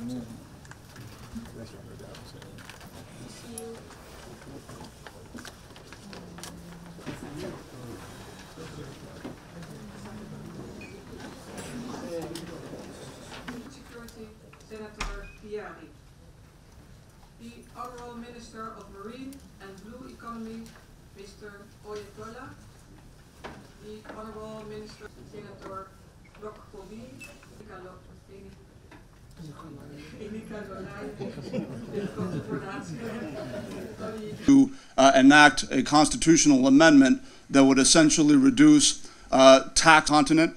Senator Piari. The Honourable Minister of Marine and Blue Economy, Mr. Oyetola. The Honourable Minister, Senator Rokkobi. To enact a constitutional amendment that would essentially reduce tax continent.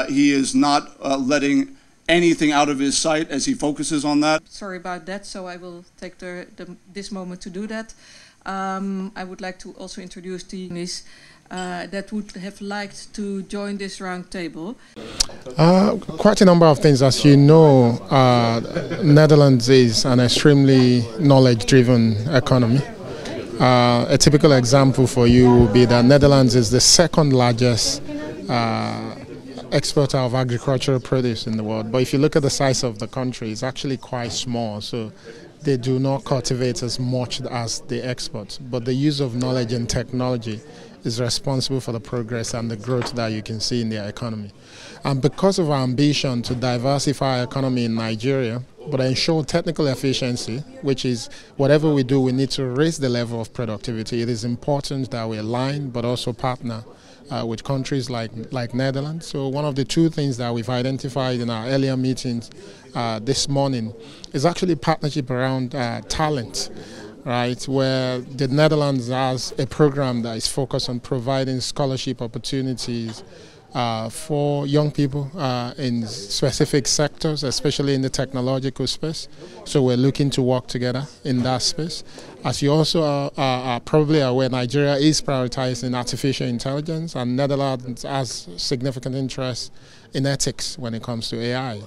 He is not letting anything out of his sight as he focuses on that. Sorry about that, so I will take this moment to do that. I would like to also introduce the that would have liked to join this round table. Quite a number of things. As you know, Netherlands is an extremely knowledge-driven economy. A typical example for you would be that Netherlands is the second largest exporter of agricultural produce in the world. But if you look at the size of the country, it's actually quite small. So they do not cultivate as much as they export. But the use of knowledge and technology is responsible for the progress and the growth that you can see in their economy. And because of our ambition to diversify our economy in Nigeria, but ensure technical efficiency, which is whatever we do, we need to raise the level of productivity. It is important that we align, but also partner with countries like Netherlands. So one of the two things that we've identified in our earlier meetings this morning is actually partnership around talent, right, where the Netherlands has a program that is focused on providing scholarship opportunities for young people in specific sectors, especially in the technological space. So we're looking to work together in that space. As you also are probably aware, Nigeria is prioritizing artificial intelligence, and Netherlands has significant interest in ethics when it comes to AI.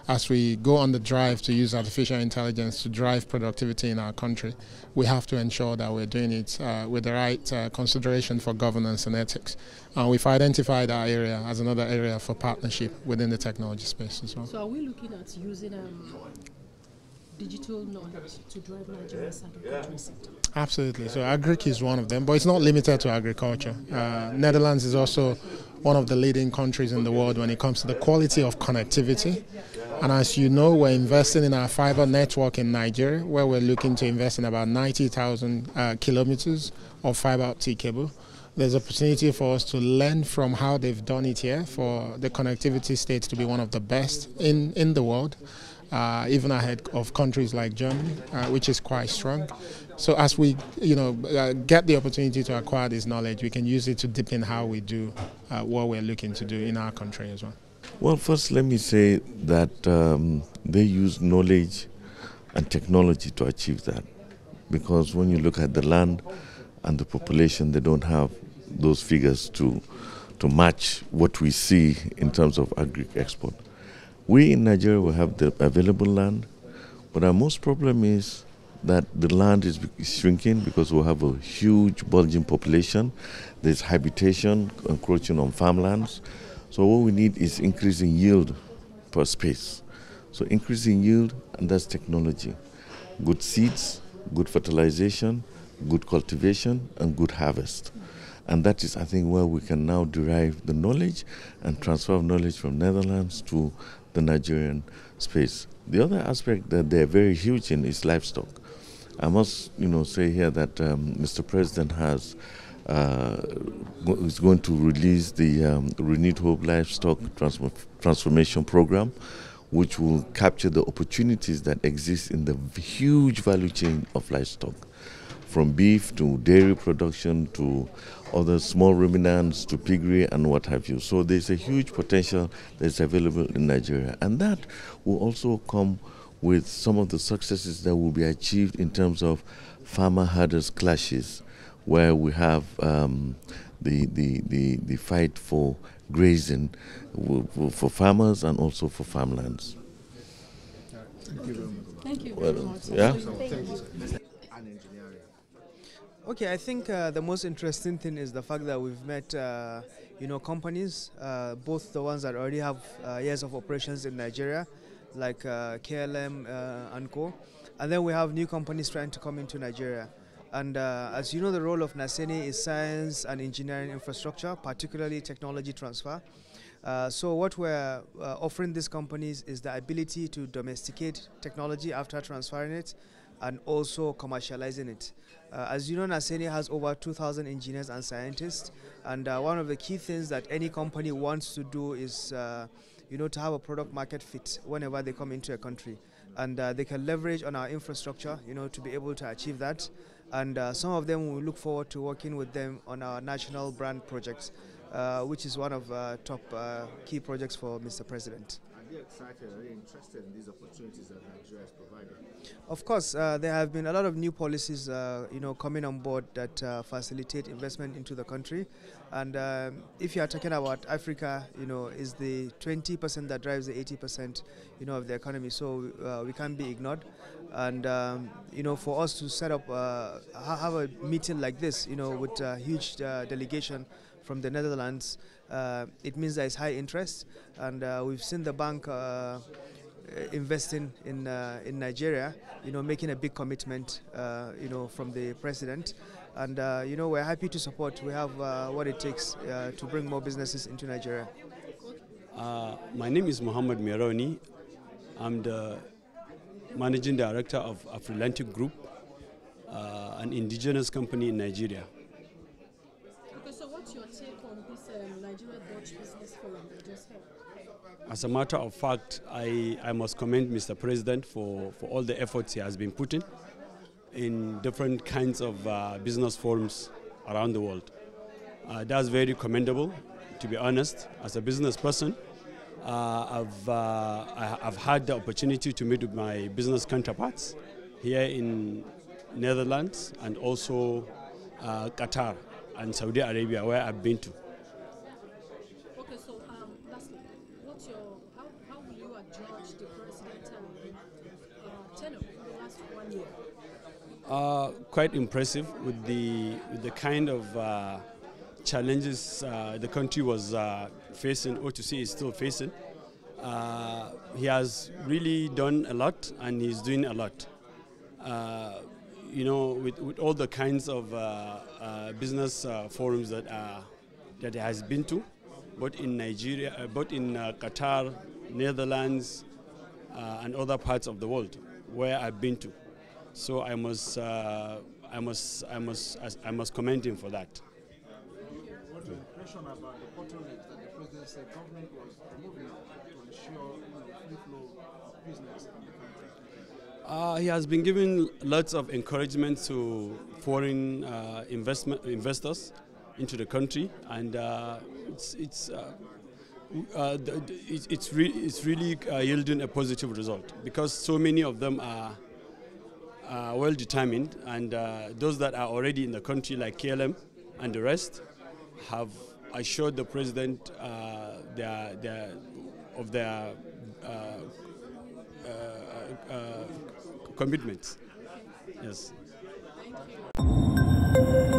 As we go on the drive to use artificial intelligence to drive productivity in our country, we have to ensure that we're doing it with the right consideration for governance and ethics. We've identified our area as another area for partnership within the technology space as well. So are we looking at using digital knowledge to drive Nigeria's agricultural sector? Absolutely. So agric is one of them, but it's not limited to agriculture. Netherlands is also one of the leading countries in the world when it comes to the quality of connectivity. And as you know, we're investing in our fiber network in Nigeria, where we're looking to invest in about 90,000 kilometers of fiber optic cable. There's opportunity for us to learn from how they've done it here for the connectivity state to be one of the best in the world, even ahead of countries like Germany, which is quite strong. So as we get the opportunity to acquire this knowledge, we can use it to deepen how we do what we're looking to do in our country as well. Well, first let me say that they use knowledge and technology to achieve that. Because when you look at the land and the population, they don't have those figures to match what we see in terms of agri-export. We in Nigeria will have the available land, but our most problem is that the land is shrinking because we have a huge bulging population. There's habitation encroaching on farmlands. So what we need is increasing yield per space. So increasing yield, and that's technology. Good seeds, good fertilization, good cultivation, and good harvest. And that is, I think, where we can now derive the knowledge and transfer knowledge from Netherlands to the Nigerian space. The other aspect that they're very huge in is livestock. I must, say here that Mr. President is going to release the Renewed Hope Livestock Transformation Program, which will capture the opportunities that exist in the huge value chain of livestock, from beef to dairy production to other small ruminants to piggery and what have you. So there's a huge potential that's available in Nigeria, and that will also come with some of the successes that will be achieved in terms of farmer-herders clashes, where we have the fight for grazing for farmers and also for farmlands. Thank you very much. Thank you very much. Yeah? Thank you. Okay, I think the most interesting thing is the fact that we've met, companies, both the ones that already have years of operations in Nigeria, like KLM and Co. And then we have new companies trying to come into Nigeria. And as you know, the role of Naseni is science and engineering infrastructure, particularly technology transfer. So what we're offering these companies is the ability to domesticate technology after transferring it and also commercializing it. As you know, Naseni has over 2,000 engineers and scientists, and one of the key things that any company wants to do is to have a product market fit whenever they come into a country. And they can leverage on our infrastructure, to be able to achieve that. And some of them will look forward to working with them on our national brand projects, which is one of top key projects for Mr. President. Are you excited? Are you interested in these opportunities that Nigeria has provided? Of course, there have been a lot of new policies, coming on board that facilitate investment into the country. And if you are talking about Africa, is the 20% that drives the 80%, of the economy. So we can't be ignored. And for us to set up, have a meeting like this, with a huge delegation from the Netherlands, it means there is high interest, and we've seen the bank investing in Nigeria, making a big commitment, from the president, and we're happy to support. We have what it takes to bring more businesses into Nigeria. My name is Muhammad Mironi. I'm the managing director of Afrolantic Group, an indigenous company in Nigeria. Okay, so what's your take on this Nigeria-Dutch business forum that just held? As a matter of fact, I must commend Mr. President for all the efforts he has been putting in different kinds of business forums around the world. That's very commendable, to be honest. As a business person, I've had the opportunity to meet with my business counterparts here in Netherlands and also Qatar and Saudi Arabia, where I've been to. Okay, so lastly, how will you adjudge the president's tenure for the last 1 year? Quite impressive with the kind of challenges the country was facing, or to say is still facing. He has really done a lot, and he's doing a lot. With all the kinds of business forums that he has been to, both in Nigeria, both in Qatar, Netherlands, and other parts of the world where I've been to. So I must commend him for that. What's your impression about the bottlenecks that the president said government was removing to ensure free flow of business in the country? He has been giving lots of encouragement to foreign investors into the country, and it's really yielding a positive result because so many of them are well determined, and those that are already in the country, like KLM and the rest, have assured the president of their commitments. Yes. Thank you.